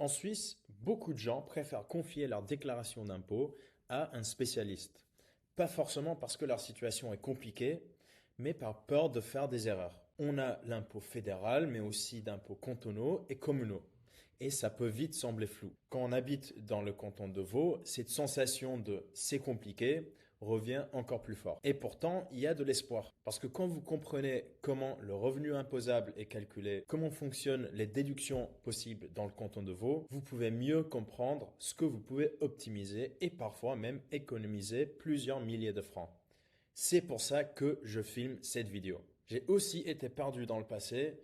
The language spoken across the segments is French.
En Suisse, beaucoup de gens préfèrent confier leur déclaration d'impôt à un spécialiste. Pas forcément parce que leur situation est compliquée, mais par peur de faire des erreurs. On a l'impôt fédéral, mais aussi d'impôts cantonaux et communaux. Et ça peut vite sembler flou. Quand on habite dans le canton de Vaud, cette sensation de c'est compliqué revient encore plus fort. Et pourtant, il y a de l'espoir. Parce que quand vous comprenez comment le revenu imposable est calculé, comment fonctionnent les déductions possibles dans le canton de Vaud, vous pouvez mieux comprendre ce que vous pouvez optimiser et parfois même économiser plusieurs milliers de francs. C'est pour ça que je filme cette vidéo. J'ai aussi été perdu dans le passé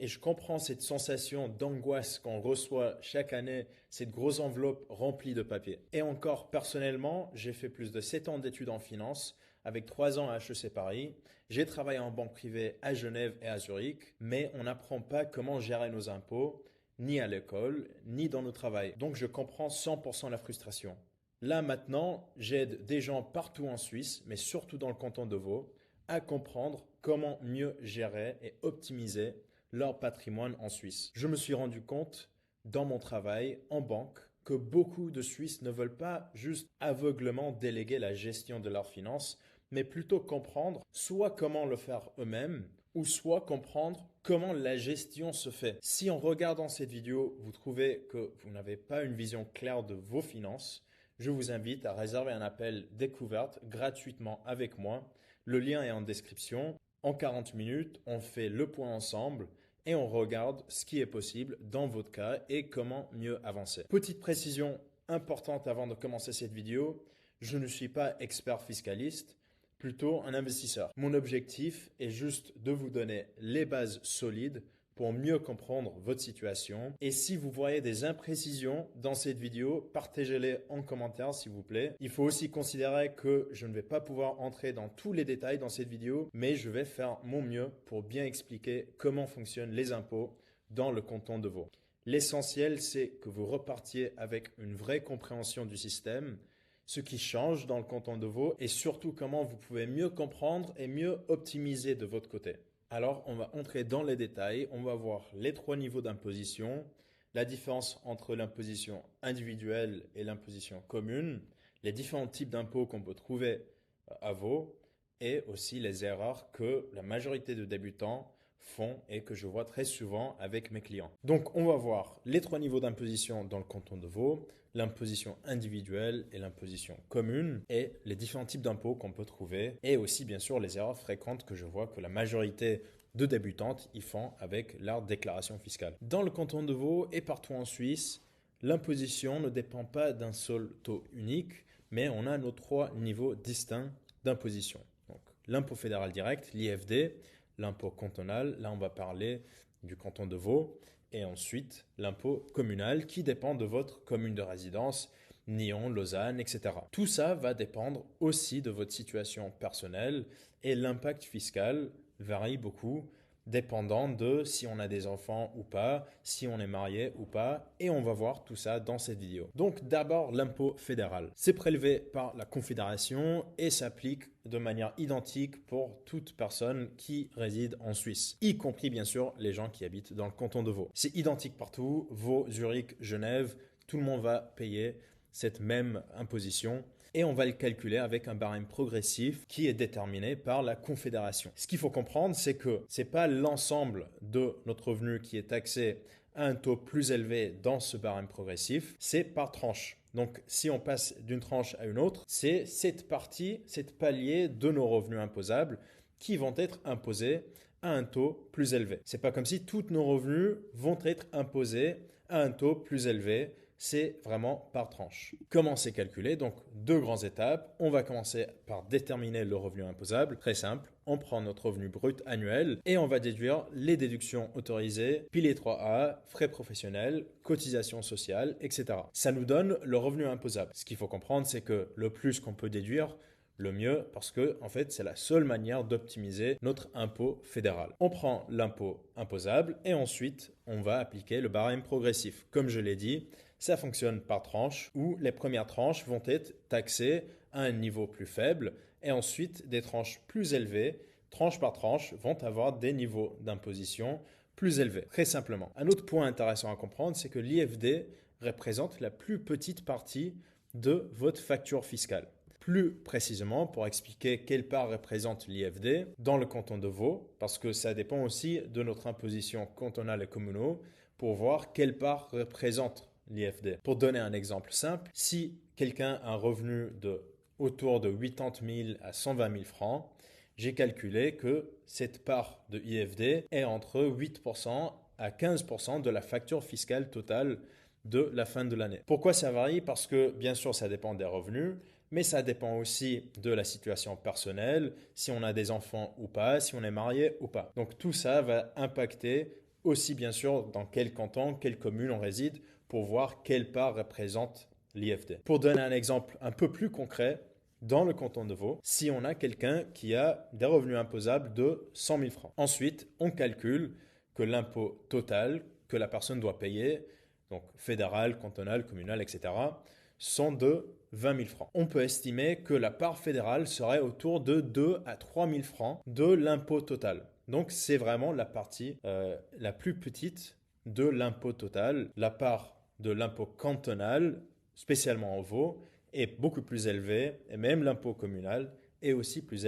et je comprends cette sensation d'angoisse qu'on reçoit chaque année, cette grosse enveloppe remplie de papier. Et encore, personnellement, j'ai fait plus de 7 ans d'études en finance avec 3 ans à HEC Paris. J'ai travaillé en banque privée à Genève et à Zurich, mais on n'apprend pas comment gérer nos impôts, ni à l'école, ni dans nos travail. Donc je comprends 100% la frustration. Là maintenant, j'aide des gens partout en Suisse, mais surtout dans le canton de Vaud, à comprendre comment mieux gérer et optimiser leur patrimoine en Suisse. Je me suis rendu compte dans mon travail en banque que beaucoup de Suisses ne veulent pas juste aveuglément déléguer la gestion de leurs finances, mais plutôt comprendre soit comment le faire eux-mêmes, ou soit comprendre comment la gestion se fait. Si en regardant cette vidéo, vous trouvez que vous n'avez pas une vision claire de vos finances, je vous invite à réserver un appel découverte gratuitement avec moi. Le lien est en description. En 40 minutes, on fait le point ensemble et on regarde ce qui est possible dans votre cas et comment mieux avancer. Petite précision importante avant de commencer cette vidéo, je ne suis pas expert fiscaliste, plutôt un investisseur. Mon objectif est juste de vous donner les bases solides pour mieux comprendre votre situation. Et si vous voyez des imprécisions dans cette vidéo, partagez-les en commentaire s'il vous plaît. Il faut aussi considérer que je ne vais pas pouvoir entrer dans tous les détails dans cette vidéo, mais je vais faire mon mieux pour bien expliquer comment fonctionnent les impôts dans le canton de Vaud. L'essentiel, c'est que vous repartiez avec une vraie compréhension du système, ce qui change dans le canton de Vaud et surtout comment vous pouvez mieux comprendre et mieux optimiser de votre côté. Alors, on va entrer dans les détails, on va voir les 3 niveaux d'imposition, la différence entre l'imposition individuelle et l'imposition commune, les différents types d'impôts qu'on peut trouver à Vaud et aussi les erreurs que la majorité de débutants font et que je vois très souvent avec mes clients. Donc, on va voir les 3 niveaux d'imposition dans le canton de Vaud, l'imposition individuelle et l'imposition commune et les différents types d'impôts qu'on peut trouver et aussi bien sûr les erreurs fréquentes que je vois que la majorité de débutantes y font avec leur déclaration fiscale. Dans le canton de Vaud et partout en Suisse, l'imposition ne dépend pas d'un seul taux unique, mais on a nos 3 niveaux distincts d'imposition. Donc, l'impôt fédéral direct, l'IFD, l'impôt cantonal, là on va parler du canton de Vaud, et ensuite l'impôt communal qui dépend de votre commune de résidence, Nyon, Lausanne, etc. Tout ça va dépendre aussi de votre situation personnelle et l'impact fiscal varie beaucoup dépendant de si on a des enfants ou pas, si on est marié ou pas, et on va voir tout ça dans cette vidéo. Donc d'abord l'impôt fédéral. C'est prélevé par la Confédération et s'applique de manière identique pour toute personne qui réside en Suisse, y compris bien sûr les gens qui habitent dans le canton de Vaud. C'est identique partout, Vaud, Zurich, Genève, tout le monde va payer cette même imposition et on va le calculer avec un barème progressif qui est déterminé par la Confédération. Ce qu'il faut comprendre, c'est que c'est pas l'ensemble de notre revenu qui est taxé à un taux plus élevé dans ce barème progressif, c'est par tranche. Donc, si on passe d'une tranche à une autre, c'est cette partie, cette palier de nos revenus imposables qui vont être imposés à un taux plus élevé. C'est pas comme si tous nos revenus vont être imposés à un taux plus élevé. C'est vraiment par tranche. Comment c'est calculé? Donc, 2 grandes étapes. On va commencer par déterminer le revenu imposable. Très simple. On prend notre revenu brut annuel et on va déduire les déductions autorisées, pilier 3A, frais professionnels, cotisations sociales, etc. Ça nous donne le revenu imposable. Ce qu'il faut comprendre, c'est que le plus qu'on peut déduire, le mieux parce que en fait c'est la seule manière d'optimiser notre impôt fédéral. On prend l'impôt imposable et ensuite on va appliquer le barème progressif. Comme je l'ai dit, ça fonctionne par tranche où les premières tranches vont être taxées à un niveau plus faible et ensuite des tranches plus élevées, tranche par tranche, vont avoir des niveaux d'imposition plus élevés, très simplement. Un autre point intéressant à comprendre, c'est que l'IFD représente la plus petite partie de votre facture fiscale. Plus précisément, pour expliquer quelle part représente l'IFD dans le canton de Vaud, parce que ça dépend aussi de notre imposition cantonale et communale, pour voir quelle part représente l'IFD. Pour donner un exemple simple, si quelqu'un a un revenu de autour de 80 000 à 120 000 francs, j'ai calculé que cette part de IFD est entre 8% à 15% de la facture fiscale totale de la fin de l'année. Pourquoi ça varie? Parce que bien sûr ça dépend des revenus, mais ça dépend aussi de la situation personnelle, si on a des enfants ou pas, si on est marié ou pas. Donc tout ça va impacter aussi bien sûr dans quel canton, quelle commune on réside pour voir quelle part représente l'IFD. Pour donner un exemple un peu plus concret, dans le canton de Vaud, si on a quelqu'un qui a des revenus imposables de 100 000 francs. Ensuite, on calcule que l'impôt total que la personne doit payer, donc fédéral, cantonal, communal, etc., sont de 20 000 francs. On peut estimer que la part fédérale serait autour de 2 à 3 000 francs de l'impôt total. Donc c'est vraiment la partie la plus petite de l'impôt total. La part de l'impôt cantonal, spécialement en Vaud, est beaucoup plus élevée, et même l'impôt communal est aussi plus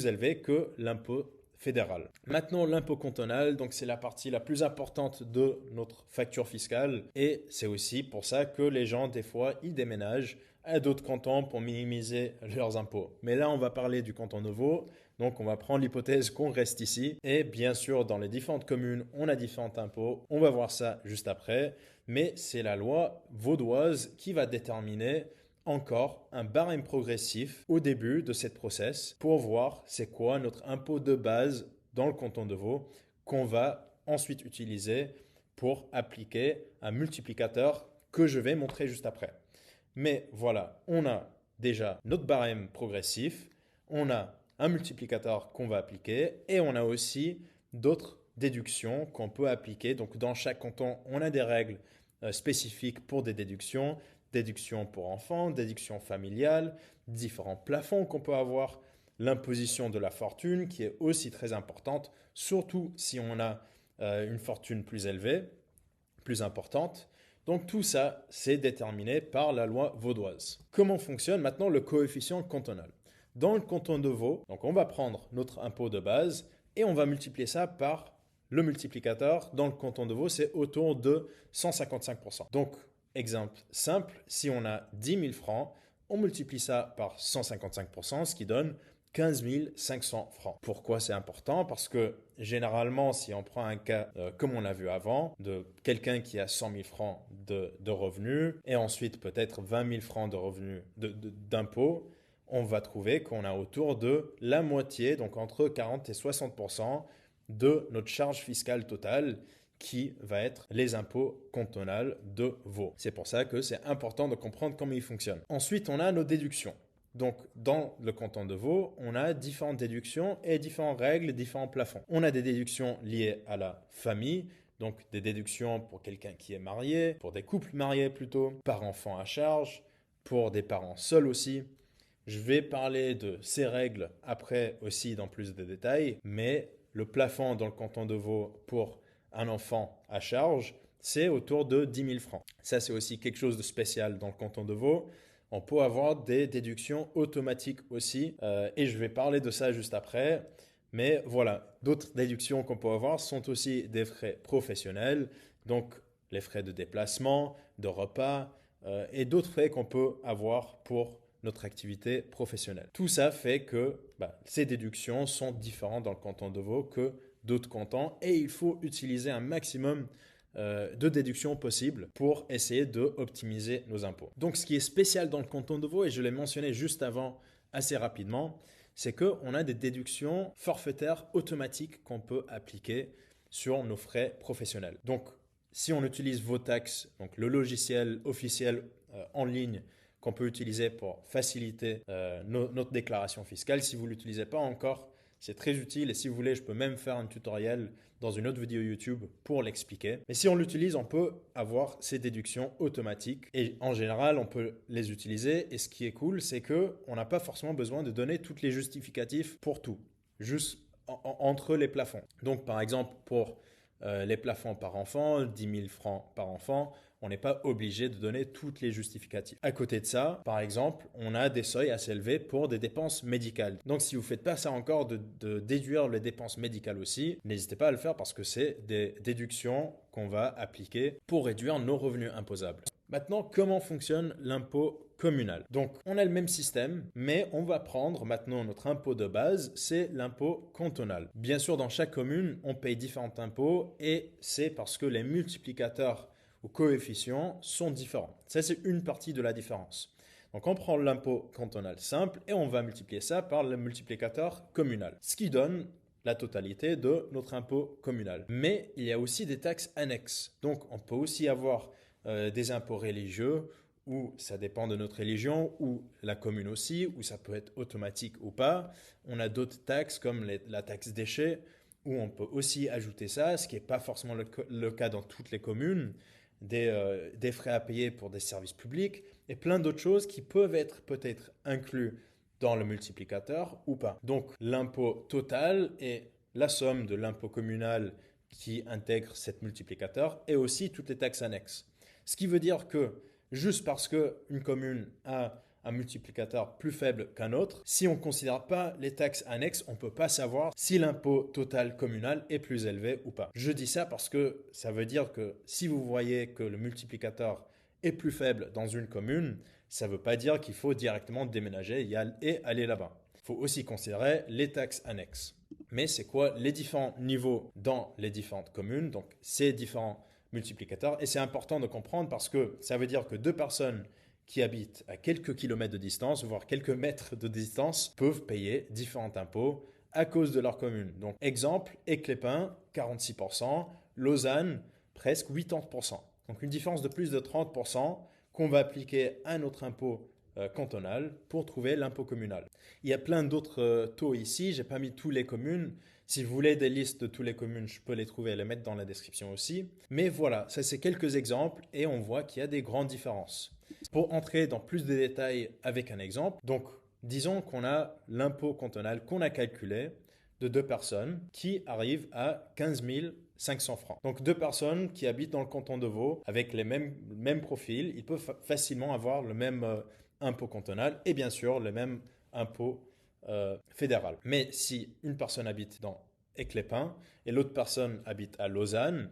élevé que l'impôt fédéral. Maintenant, l'impôt cantonal, donc c'est la partie la plus importante de notre facture fiscale, et c'est aussi pour ça que les gens, des fois, ils déménagent à d'autres cantons pour minimiser leurs impôts. Mais là, on va parler du canton de Vaud, donc on va prendre l'hypothèse qu'on reste ici, et bien sûr, dans les différentes communes, on a différents impôts, on va voir ça juste après, mais c'est la loi vaudoise qui va déterminer encore un barème progressif au début de cette process pour voir c'est quoi notre impôt de base dans le canton de Vaud qu'on va ensuite utiliser pour appliquer un multiplicateur que je vais montrer juste après. Mais voilà, on a déjà notre barème progressif, on a un multiplicateur qu'on va appliquer et on a aussi d'autres déductions qu'on peut appliquer. Donc dans chaque canton, on a des règles spécifiques pour des déductions. Déduction pour enfants, déduction familiale, différents plafonds qu'on peut avoir, l'imposition de la fortune qui est aussi très importante, surtout si on a une fortune plus élevée, plus importante. Donc tout ça, c'est déterminé par la loi vaudoise. Comment fonctionne maintenant le coefficient cantonal? Dans le canton de Vaud, donc on va prendre notre impôt de base et on va multiplier ça par le multiplicateur. Dans le canton de Vaud, c'est autour de 155%. Donc, exemple simple, si on a 10 000 francs, on multiplie ça par 155%, ce qui donne 15 500 francs. Pourquoi c'est important? Parce que généralement, si on prend un cas comme on l'a vu avant, de quelqu'un qui a 100 000 francs de revenus et ensuite peut-être 20 000 francs de revenus d'impôts, on va trouver qu'on a autour de la moitié, donc entre 40 et 60% de notre charge fiscale totale qui va être les impôts cantonaux de Vaud. C'est pour ça que c'est important de comprendre comment ils fonctionnent. Ensuite, on a nos déductions. Donc, dans le canton de Vaud, on a différentes déductions et différentes règles, différents plafonds. On a des déductions liées à la famille, donc des déductions pour quelqu'un qui est marié, pour des couples mariés plutôt, par enfant à charge, pour des parents seuls aussi. Je vais parler de ces règles après aussi dans plus de détails, mais le plafond dans le canton de Vaud pour un enfant à charge, c'est autour de 10 000 francs. Ça, c'est aussi quelque chose de spécial dans le canton de Vaud. On peut avoir des déductions automatiques aussi, et je vais parler de ça juste après. Mais voilà, d'autres déductions qu'on peut avoir sont aussi des frais professionnels, donc les frais de déplacement, de repas, et d'autres frais qu'on peut avoir pour notre activité professionnelle. Tout ça fait que ces déductions sont différentes dans le canton de Vaud que d'autres cantons et il faut utiliser un maximum de déductions possibles pour essayer d'optimiser nos impôts. Donc ce qui est spécial dans le canton de Vaud, et je l'ai mentionné juste avant assez rapidement, c'est qu'on a des déductions forfaitaires automatiques qu'on peut appliquer sur nos frais professionnels. Donc si on utilise Votax, donc le logiciel officiel en ligne qu'on peut utiliser pour faciliter notre déclaration fiscale, si vous ne l'utilisez pas encore, c'est très utile et si vous voulez, je peux même faire un tutoriel dans une autre vidéo YouTube pour l'expliquer. Mais si on l'utilise, on peut avoir ces déductions automatiques et en général, on peut les utiliser. Et ce qui est cool, c'est qu'on n'a pas forcément besoin de donner tous les justificatifs pour tout, juste entre les plafonds. Donc par exemple, pour les plafonds par enfant, 10 000 francs par enfant, On n'est pas obligé de donner toutes les justificatifs. À côté de ça, par exemple, on a des seuils assez élevés pour des dépenses médicales. Donc si vous ne faites pas ça encore de déduire les dépenses médicales aussi, n'hésitez pas à le faire parce que c'est des déductions qu'on va appliquer pour réduire nos revenus imposables. Maintenant, comment fonctionne l'impôt communal? Donc, on a le même système, mais on va prendre maintenant notre impôt de base, c'est l'impôt cantonal. Bien sûr, dans chaque commune, on paye différents impôts et c'est parce que les multiplicateurs ou coefficients sont différents. Ça, c'est une partie de la différence. Donc, on prend l'impôt cantonal simple et on va multiplier ça par le multiplicateur communal, ce qui donne la totalité de notre impôt communal. Mais il y a aussi des taxes annexes. Donc, on peut aussi avoir des impôts religieux, où ça dépend de notre religion, ou la commune aussi, où ça peut être automatique ou pas. On a d'autres taxes comme la taxe déchets, où on peut aussi ajouter ça, ce qui n'est pas forcément le cas dans toutes les communes, des frais à payer pour des services publics, et plein d'autres choses qui peuvent être peut-être inclus dans le multiplicateur ou pas. Donc l'impôt total est la somme de l'impôt communal qui intègre cet multiplicateur et aussi toutes les taxes annexes. Ce qui veut dire que juste parce qu'une commune a un multiplicateur plus faible qu'un autre, si on ne considère pas les taxes annexes, on ne peut pas savoir si l'impôt total communal est plus élevé ou pas. Je dis ça parce que ça veut dire que si vous voyez que le multiplicateur est plus faible dans une commune, ça ne veut pas dire qu'il faut directement déménager et aller là-bas. Il faut aussi considérer les taxes annexes. Mais c'est quoi les différents niveaux dans les différentes communes, donc ces différents multiplicateurs. Et c'est important de comprendre parce que ça veut dire que deux personnes qui habitent à quelques kilomètres de distance, voire quelques mètres de distance, peuvent payer différents impôts à cause de leur commune. Donc exemple, Éclépin, 46%, Lausanne, presque 80%. Donc une différence de plus de 30% qu'on va appliquer à notre impôt cantonal pour trouver l'impôt communal. Il y a plein d'autres taux ici, je n'ai pas mis tous les communes. Si vous voulez des listes de toutes les communes, je peux les trouver et les mettre dans la description aussi. Mais voilà, ça c'est quelques exemples et on voit qu'il y a des grandes différences. Pour entrer dans plus de détails avec un exemple, donc disons qu'on a l'impôt cantonal qu'on a calculé de deux personnes qui arrivent à 15 500 francs. Donc deux personnes qui habitent dans le canton de Vaud avec les mêmes profils, ils peuvent facilement avoir le même impôt cantonal et bien sûr le même impôt fédéral. Mais si une personne habite dans Éclépin et l'autre personne habite à Lausanne,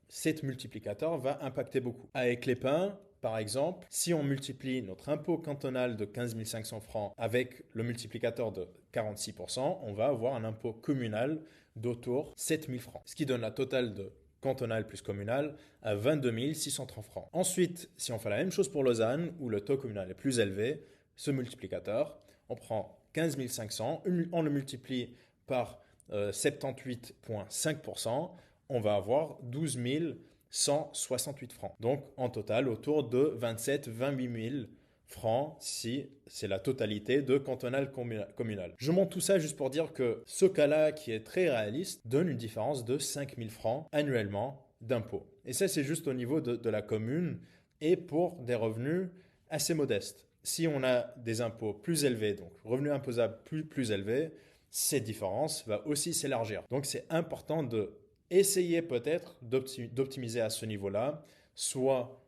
cet multiplicateur va impacter beaucoup. À Éclépin, par exemple, si on multiplie notre impôt cantonal de 15 500 francs avec le multiplicateur de 46%, on va avoir un impôt communal d'autour 7 000 francs, ce qui donne la totale de cantonal plus communal à 22 630 francs. Ensuite, si on fait la même chose pour Lausanne, où le taux communal est plus élevé, ce multiplicateur, on prend 15 500, on le multiplie par 78,5%, on va avoir 12 168 francs. Donc en total, autour de 27-28 000 francs si c'est la totalité de cantonal communal. Je montre tout ça juste pour dire que ce cas-là, qui est très réaliste, donne une différence de 5 000 francs annuellement d'impôts. Et ça, c'est juste au niveau de la commune et pour des revenus assez modestes. Si on a des impôts plus élevés, donc revenus imposables plus élevés, cette différence va aussi s'élargir. Donc c'est important de essayer peut-être d'optimiser à ce niveau-là, soit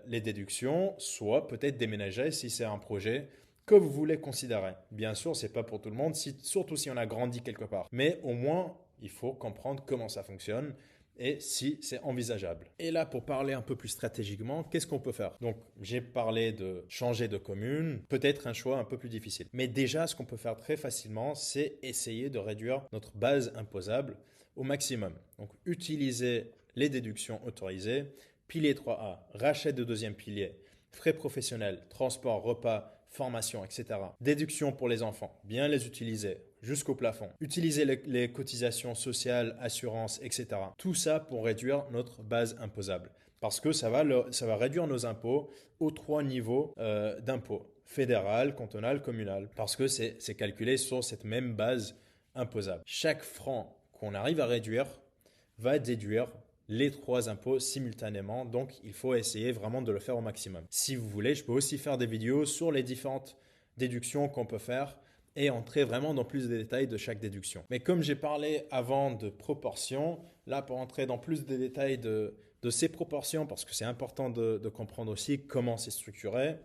les déductions, soit peut-être déménager si c'est un projet que vous voulez considérer. Bien sûr, ce n'est pas pour tout le monde, surtout si on a grandi quelque part. Mais au moins, il faut comprendre comment ça fonctionne et si c'est envisageable. Et là, pour parler un peu plus stratégiquement, qu'est-ce qu'on peut faire? Donc, j'ai parlé de changer de commune, peut-être un choix un peu plus difficile. Mais déjà, ce qu'on peut faire très facilement, c'est essayer de réduire notre base imposable au maximum. Donc, utiliser les déductions autorisées, pilier 3A, rachat de deuxième pilier, frais professionnels, transport, repas, formation, etc. Déductions pour les enfants, bien les utiliser jusqu'au plafond. Utiliser les cotisations sociales, assurances, etc. Tout ça pour réduire notre base imposable. Parce que ça va réduire nos impôts aux 3 niveaux d'impôts. Fédéral, cantonal, communal. Parce que c'est calculé sur cette même base imposable. Chaque franc qu'on arrive à réduire va déduire les 3 impôts simultanément, donc il faut essayer vraiment de le faire au maximum. Si vous voulez, je peux aussi faire des vidéos sur les différentes déductions qu'on peut faire et entrer vraiment dans plus de détails de chaque déduction. Mais comme j'ai parlé avant de proportions, là pour entrer dans plus de détails de de ces proportions, parce que c'est important de comprendre aussi comment c'est structuré.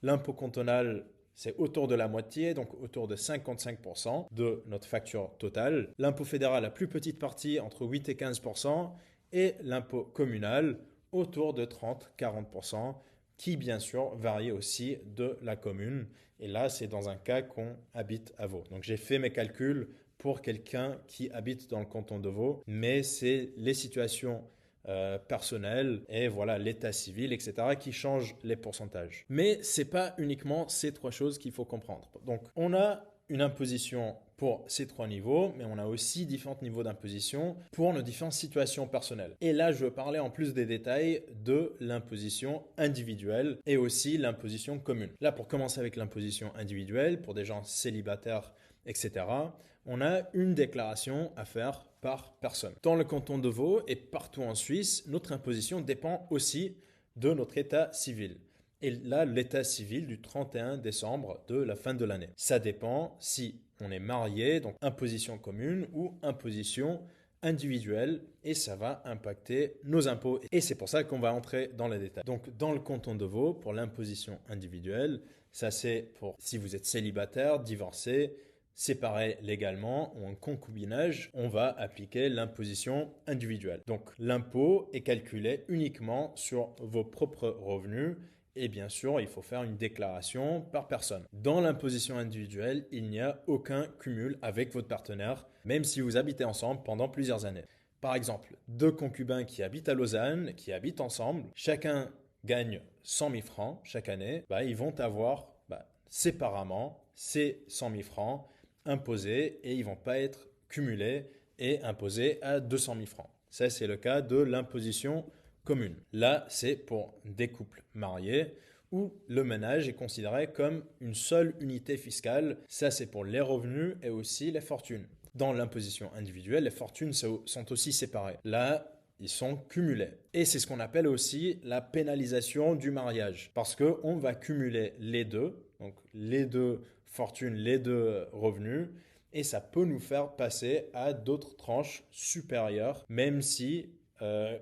L'impôt cantonal, c'est autour de la moitié, donc autour de 55% de notre facture totale. L'impôt fédéral, la plus petite partie, entre 8 et 15%, et l'impôt communal, autour de 30-40%, qui bien sûr varie aussi de la commune. Et là, c'est dans un cas qu'on habite à Vaud. Donc j'ai fait mes calculs pour quelqu'un qui habite dans le canton de Vaud, mais c'est les situations personnelles et voilà l'état civil, etc., qui changent les pourcentages. Mais ce n'est pas uniquement ces trois choses qu'il faut comprendre. Donc on a une imposition pour ces trois niveaux, mais on a aussi différents niveaux d'imposition pour nos différentes situations personnelles. Et là, je veux parler en plus des détails de l'imposition individuelle et aussi l'imposition commune. Là, pour commencer avec l'imposition individuelle, pour des gens célibataires, etc., on a une déclaration à faire par personne. Dans le canton de Vaud et partout en Suisse, notre imposition dépend aussi de notre état civil. Et là, l'état civil du 31 décembre de la fin de l'année. Ça dépend si on est marié, donc imposition commune ou imposition individuelle, et ça va impacter nos impôts. Et c'est pour ça qu'on va entrer dans les détails. Donc dans le canton de Vaud, pour l'imposition individuelle, ça c'est pour si vous êtes célibataire, divorcé, séparé légalement ou en concubinage, on va appliquer l'imposition individuelle. Donc l'impôt est calculé uniquement sur vos propres revenus. Et bien sûr, il faut faire une déclaration par personne. Dans l'imposition individuelle, il n'y a aucun cumul avec votre partenaire, même si vous habitez ensemble pendant plusieurs années. Par exemple, deux concubins qui habitent à Lausanne, qui habitent ensemble, chacun gagne 100 000 francs chaque année, ils vont avoir séparément ces 100 000 francs imposés et ils ne vont pas être cumulés et imposés à 200 000 francs. Ça, c'est le cas de l'imposition commune. Là, c'est pour des couples mariés où le ménage est considéré comme une seule unité fiscale. Ça, c'est pour les revenus et aussi les fortunes. Dans l'imposition individuelle, les fortunes sont aussi séparées. Là, ils sont cumulés. Et c'est ce qu'on appelle aussi la pénalisation du mariage. Parce qu'on va cumuler les deux, donc les deux fortunes, les deux revenus, et ça peut nous faire passer à d'autres tranches supérieures, même si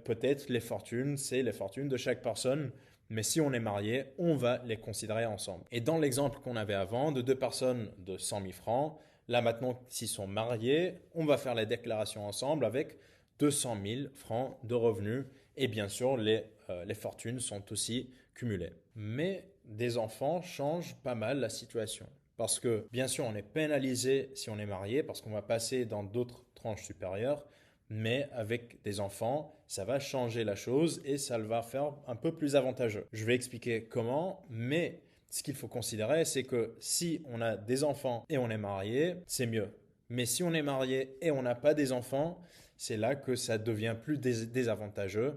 peut-être les fortunes, c'est les fortunes de chaque personne, mais si on est marié, on va les considérer ensemble. Et dans l'exemple qu'on avait avant, de deux personnes de 100 000 francs, là maintenant, s'ils sont mariés, on va faire la déclaration ensemble avec 200 000 francs de revenus. Et bien sûr, les fortunes sont aussi cumulées. Mais des enfants changent pas mal la situation. Parce que bien sûr, on est pénalisé si on est marié, parce qu'on va passer dans d'autres tranches supérieures. Mais avec des enfants, ça va changer la chose et ça le va faire un peu plus avantageux. Je vais expliquer comment, mais ce qu'il faut considérer, c'est que si on a des enfants et on est marié, c'est mieux. Mais si on est marié et on n'a pas des enfants, c'est là que ça devient plus désavantageux.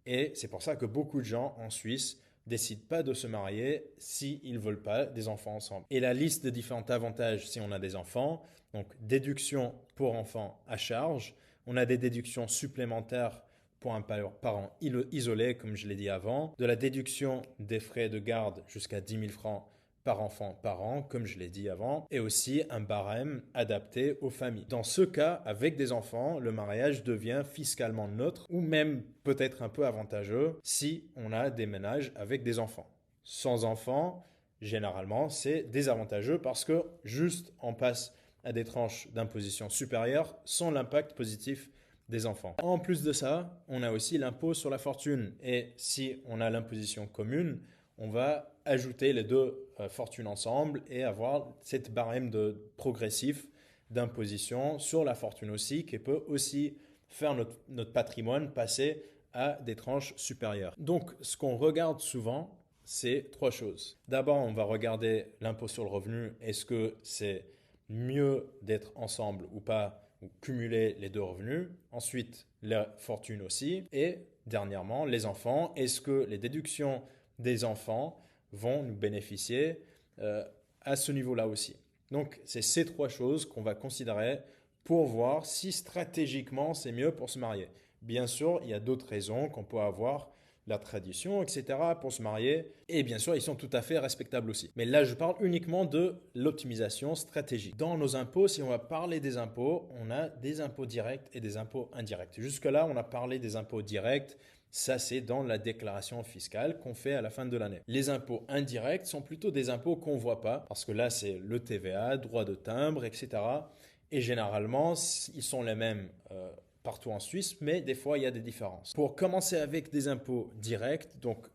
Et c'est pour ça que beaucoup de gens en Suisse décident pas de se marier s'ils ne veulent pas des enfants ensemble. Et la liste de différents avantages si on a des enfants, donc déduction pour enfants à charge, on a des déductions supplémentaires pour un parent isolé, comme je l'ai dit avant, de la déduction des frais de garde jusqu'à 10 000 francs par enfant par an, comme je l'ai dit avant, et aussi un barème adapté aux familles. Dans ce cas, avec des enfants, le mariage devient fiscalement neutre ou même peut-être un peu avantageux si on a des ménages avec des enfants. Sans enfants, généralement, c'est désavantageux parce que juste on passe à des tranches d'imposition supérieures sans l'impact positif des enfants. En plus de ça, on a aussi l'impôt sur la fortune. Et si on a l'imposition commune, on va ajouter les deux fortunes ensemble et avoir cette barème progressif d'imposition sur la fortune aussi, qui peut aussi faire notre patrimoine passer à des tranches supérieures. Donc, ce qu'on regarde souvent, c'est trois choses. D'abord, on va regarder l'impôt sur le revenu. Est-ce que c'est mieux d'être ensemble ou pas, ou cumuler les deux revenus. Ensuite, la fortune aussi. Et dernièrement, les enfants. Est-ce que les déductions des enfants vont nous bénéficier à ce niveau-là aussi? Donc, c'est ces trois choses qu'on va considérer pour voir si stratégiquement c'est mieux pour se marier. Bien sûr, il y a d'autres raisons qu'on peut avoir, la tradition, etc. pour se marier. Et bien sûr, ils sont tout à fait respectables aussi. Mais là, je parle uniquement de l'optimisation stratégique. Dans nos impôts, si on va parler des impôts, on a des impôts directs et des impôts indirects. Jusque-là, on a parlé des impôts directs Ça, c'est dans la déclaration fiscale qu'on fait à la fin de l'année. Les impôts indirects sont plutôt des impôts qu'on ne voit pas, parce que là, c'est le TVA, droit de timbre, etc. Et généralement, ils sont les mêmes partout en Suisse, mais des fois, il y a des différences. Pour commencer avec des impôts directs, donc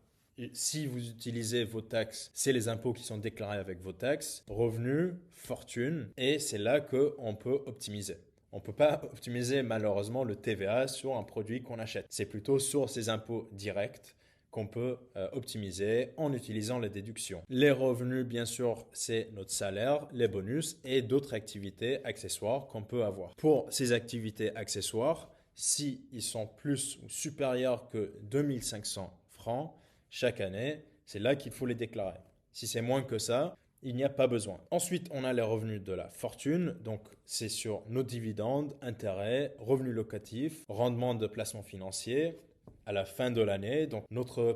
si vous utilisez vos taxes, c'est les impôts qui sont déclarés avec vos taxes, revenus, fortune, et c'est là qu'on peut optimiser. On ne peut pas optimiser malheureusement le TVA sur un produit qu'on achète. C'est plutôt sur ces impôts directs qu'on peut optimiser en utilisant les déductions. Les revenus, bien sûr, c'est notre salaire, les bonus et d'autres activités accessoires qu'on peut avoir. Pour ces activités accessoires, si ils sont plus ou supérieurs que 2500 francs chaque année, c'est là qu'il faut les déclarer. Si c'est moins que ça, il n'y a pas besoin. Ensuite, on a les revenus de la fortune. Donc, c'est sur nos dividendes, intérêts, revenus locatifs, rendement de placement financier à la fin de l'année. Donc, notre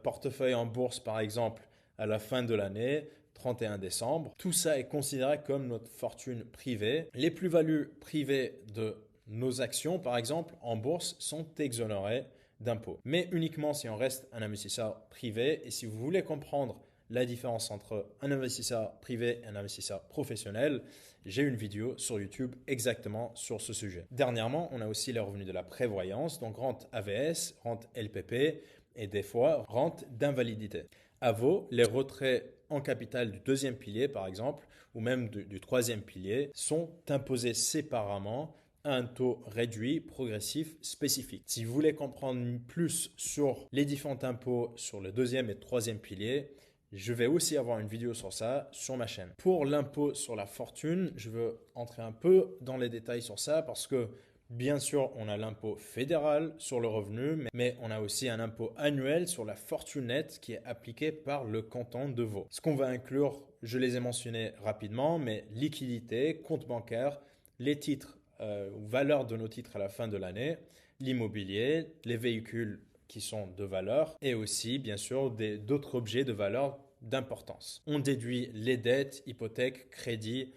portefeuille en bourse, par exemple, à la fin de l'année, 31 décembre. Tout ça est considéré comme notre fortune privée. Les plus-values privées de nos actions, par exemple, en bourse, sont exonérées d'impôts. Mais uniquement si on reste un investisseur privé. Et si vous voulez comprendre la différence entre un investisseur privé et un investisseur professionnel, j'ai une vidéo sur YouTube exactement sur ce sujet. Dernièrement, on a aussi les revenus de la prévoyance, donc rente AVS, rente LPP et des fois rente d'invalidité. À vous, les retraits en capital du deuxième pilier, par exemple, ou même du troisième pilier, sont imposés séparément à un taux réduit, progressif, spécifique. Si vous voulez comprendre plus sur les différents impôts sur le deuxième et troisième pilier, je vais aussi avoir une vidéo sur ça sur ma chaîne. Pour l'impôt sur la fortune, je veux entrer un peu dans les détails sur ça parce que bien sûr, on a l'impôt fédéral sur le revenu, mais on a aussi un impôt annuel sur la fortune nette qui est appliqué par le canton de Vaud. Ce qu'on va inclure, je les ai mentionnés rapidement, mais liquidité, compte bancaire, les titres ou valeurs de nos titres à la fin de l'année, l'immobilier, les véhicules qui sont de valeur et aussi bien sûr d'autres objets de valeur d'importance. On déduit les dettes, hypothèques, crédits,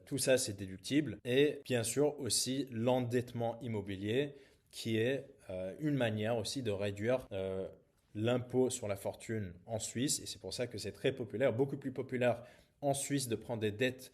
tout ça c'est déductible et bien sûr aussi l'endettement immobilier qui est une manière aussi de réduire l'impôt sur la fortune en Suisse et c'est pour ça que c'est très populaire, beaucoup plus populaire en Suisse de prendre des dettes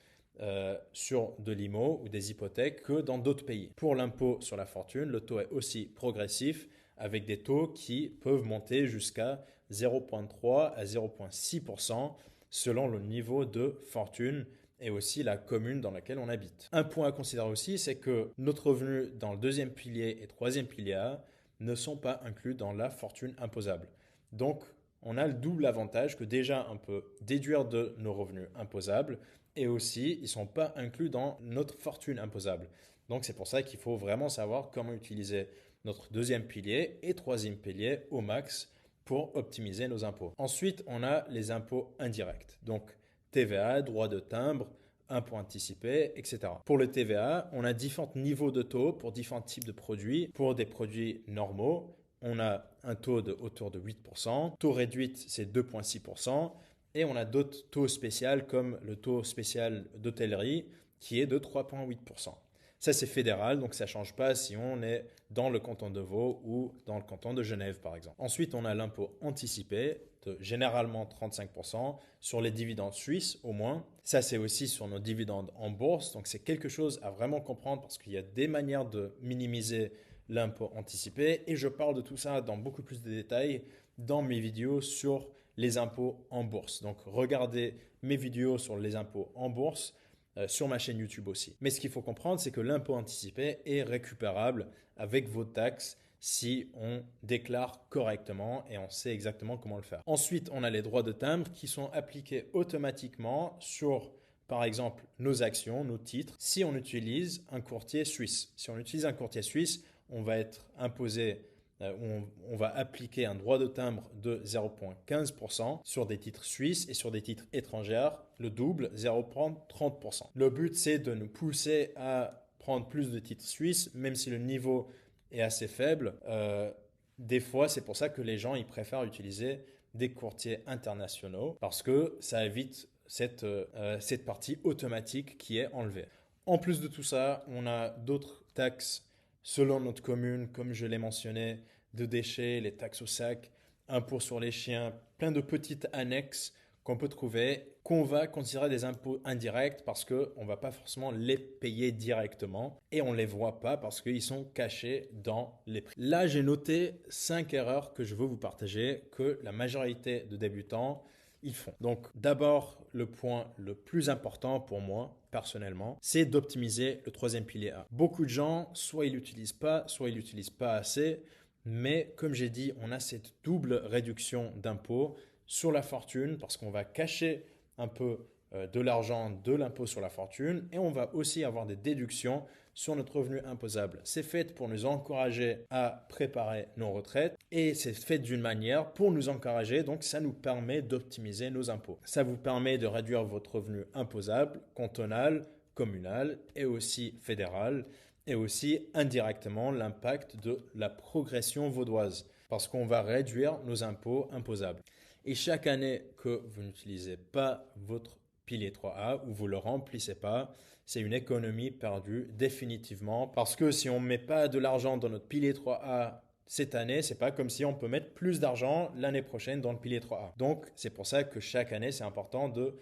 sur de l'IMO ou des hypothèques que dans d'autres pays. Pour l'impôt sur la fortune, le taux est aussi progressif avec des taux qui peuvent monter jusqu'à 0,3 à 0,6% selon le niveau de fortune et aussi la commune dans laquelle on habite. Un point à considérer aussi, c'est que notre revenu dans le deuxième pilier et troisième pilier A ne sont pas inclus dans la fortune imposable. Donc, on a le double avantage que déjà on peut déduire de nos revenus imposables et aussi ils ne sont pas inclus dans notre fortune imposable. Donc, c'est pour ça qu'il faut vraiment savoir comment utiliser notre deuxième pilier et troisième pilier au max pour optimiser nos impôts. Ensuite, on a les impôts indirects. Donc, TVA, droit de timbre, impôts anticipés, etc. Pour le TVA, on a différents niveaux de taux pour différents types de produits. Pour des produits normaux, on a un taux autour de 8%. Taux réduit, c'est 2,6%. Et on a d'autres taux spéciaux comme le taux spécial d'hôtellerie qui est de 3,8%. Ça, c'est fédéral, donc ça ne change pas si on est dans le canton de Vaud ou dans le canton de Genève, par exemple. Ensuite, on a l'impôt anticipé de généralement 35% sur les dividendes suisses au moins. Ça, c'est aussi sur nos dividendes en bourse. Donc, c'est quelque chose à vraiment comprendre parce qu'il y a des manières de minimiser l'impôt anticipé. Et je parle de tout ça dans beaucoup plus de détails dans mes vidéos sur les impôts en bourse. Donc, regardez mes vidéos sur les impôts en bourse sur ma chaîne YouTube aussi. Mais ce qu'il faut comprendre, c'est que l'impôt anticipé est récupérable avec vos taxes si on déclare correctement et on sait exactement comment le faire. Ensuite, on a les droits de timbre qui sont appliqués automatiquement sur, par exemple, nos actions, nos titres, si on utilise un courtier suisse. Si on utilise un courtier suisse, on va être imposé on va appliquer un droit de timbre de 0,15% sur des titres suisses et sur des titres étrangers, le double, 0,30%. Le but, c'est de nous pousser à prendre plus de titres suisses, même si le niveau est assez faible. Des fois, c'est pour ça que les gens ils préfèrent utiliser des courtiers internationaux parce que ça évite cette partie automatique qui est enlevée. En plus de tout ça, on a d'autres taxes selon notre commune, comme je l'ai mentionné, de déchets, les taxes au sac, impôts sur les chiens, plein de petites annexes qu'on peut trouver, qu'on va considérer des impôts indirects parce qu'on ne va pas forcément les payer directement et on ne les voit pas parce qu'ils sont cachés dans les prix. Là, j'ai noté 5 erreurs que je veux vous partager que la majorité de débutants ils font. Donc d'abord, le point le plus important pour moi, personnellement, c'est d'optimiser le troisième pilier A. Beaucoup de gens, soit ils l'utilisent pas, soit ils l'utilisent pas assez, mais comme j'ai dit, on a cette double réduction d'impôts sur la fortune parce qu'on va cacher un peu de l'argent de l'impôt sur la fortune et on va aussi avoir des déductions sur notre revenu imposable. C'est fait pour nous encourager à préparer nos retraites et c'est fait d'une manière pour nous encourager, donc ça nous permet d'optimiser nos impôts. Ça vous permet de réduire votre revenu imposable, cantonal, communal et aussi fédéral et aussi indirectement l'impact de la progression vaudoise parce qu'on va réduire nos impôts imposables. Et chaque année que vous n'utilisez pas votre pilier 3A ou vous ne le remplissez pas, c'est une économie perdue définitivement parce que si on ne met pas de l'argent dans notre pilier 3A cette année, c'est pas comme si on peut mettre plus d'argent l'année prochaine dans le pilier 3A. Donc, c'est pour ça que chaque année, c'est important de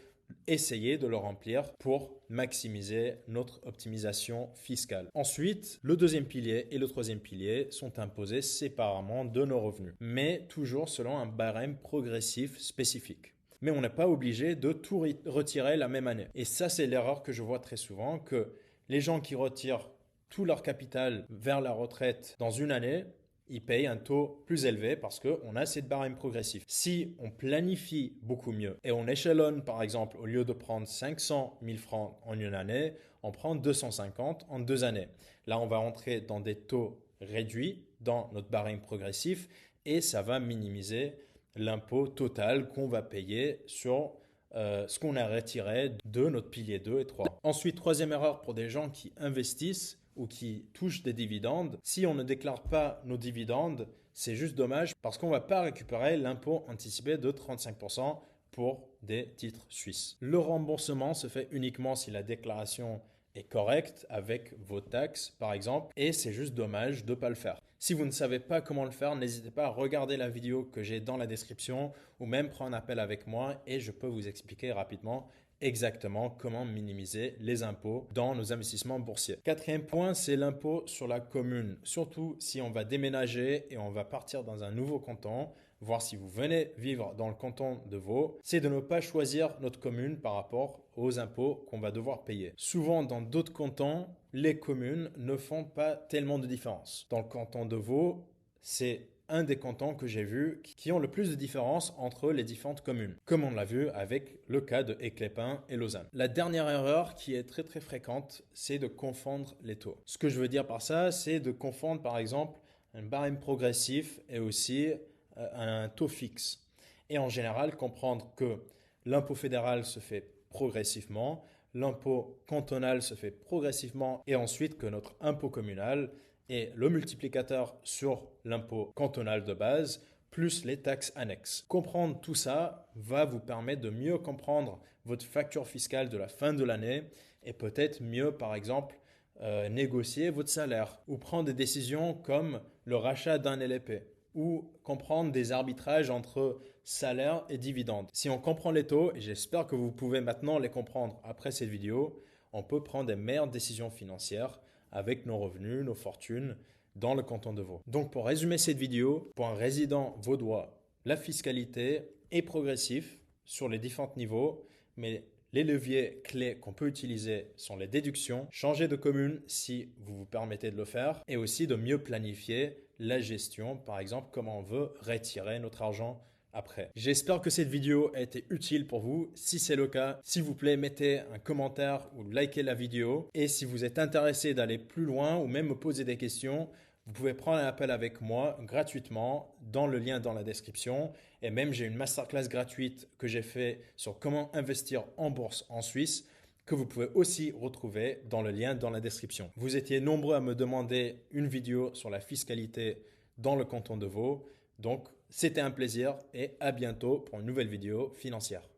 essayer de le remplir pour maximiser notre optimisation fiscale. Ensuite, le deuxième pilier et le troisième pilier sont imposés séparément de nos revenus, mais toujours selon un barème progressif spécifique. Mais on n'est pas obligé de tout retirer la même année. Et ça, c'est l'erreur que je vois très souvent, que les gens qui retirent tout leur capital vers la retraite dans une année, ils payent un taux plus élevé parce qu'on a cette barème progressive. Si on planifie beaucoup mieux et on échelonne, par exemple, au lieu de prendre 500 000 francs en une année, on prend 250 en 2 années. Là, on va entrer dans des taux réduits dans notre barème progressif et ça va minimiser l'impôt total qu'on va payer sur ce qu'on a retiré de notre pilier 2 et 3. Ensuite, troisième erreur pour des gens qui investissent ou qui touchent des dividendes, si on ne déclare pas nos dividendes, c'est juste dommage parce qu'on ne va pas récupérer l'impôt anticipé de 35% pour des titres suisses. Le remboursement se fait uniquement si la déclaration est correcte avec vos taxes par exemple et c'est juste dommage de ne pas le faire. Si vous ne savez pas comment le faire, n'hésitez pas à regarder la vidéo que j'ai dans la description ou même prendre un appel avec moi et je peux vous expliquer rapidement exactement comment minimiser les impôts dans nos investissements boursiers. Quatrième point, c'est l'impôt sur la commune. Surtout si on va déménager et on va partir dans un nouveau canton, voir si vous venez vivre dans le canton de Vaud, c'est de ne pas choisir notre commune par rapport aux impôts qu'on va devoir payer. Souvent, dans d'autres cantons, les communes ne font pas tellement de différence. Dans le canton de Vaud, c'est un des cantons que j'ai vu qui ont le plus de différence entre les différentes communes, comme on l'a vu avec le cas de Éclépin et Lausanne. La dernière erreur qui est très fréquente, c'est de confondre les taux. Ce que je veux dire par ça, c'est de confondre par exemple un barème progressif et aussi un taux fixe. Et en général, comprendre que l'impôt fédéral se fait progressivement, l'impôt cantonal se fait progressivement et ensuite que notre impôt communal et le multiplicateur sur l'impôt cantonal de base, plus les taxes annexes. Comprendre tout ça va vous permettre de mieux comprendre votre facture fiscale de la fin de l'année et peut-être mieux, par exemple, négocier votre salaire ou prendre des décisions comme le rachat d'un LLP ou comprendre des arbitrages entre salaire et dividendes. Si on comprend les taux, et j'espère que vous pouvez maintenant les comprendre après cette vidéo, on peut prendre des meilleures décisions financières avec nos revenus, nos fortunes dans le canton de Vaud. Donc pour résumer cette vidéo, pour un résident vaudois, la fiscalité est progressive sur les différents niveaux, mais les leviers clés qu'on peut utiliser sont les déductions, changer de commune si vous vous permettez de le faire, et aussi de mieux planifier la gestion, par exemple comment on veut retirer notre argent après. J'espère que cette vidéo a été utile pour vous. Si c'est le cas, s'il vous plaît, mettez un commentaire ou likez la vidéo. Et si vous êtes intéressé d'aller plus loin ou même me poser des questions, vous pouvez prendre un appel avec moi gratuitement dans le lien dans la description. Et même, j'ai une masterclass gratuite que j'ai fait sur comment investir en bourse en Suisse que vous pouvez aussi retrouver dans le lien dans la description. Vous étiez nombreux à me demander une vidéo sur la fiscalité dans le canton de Vaud. Donc, c'était un plaisir et à bientôt pour une nouvelle vidéo financière.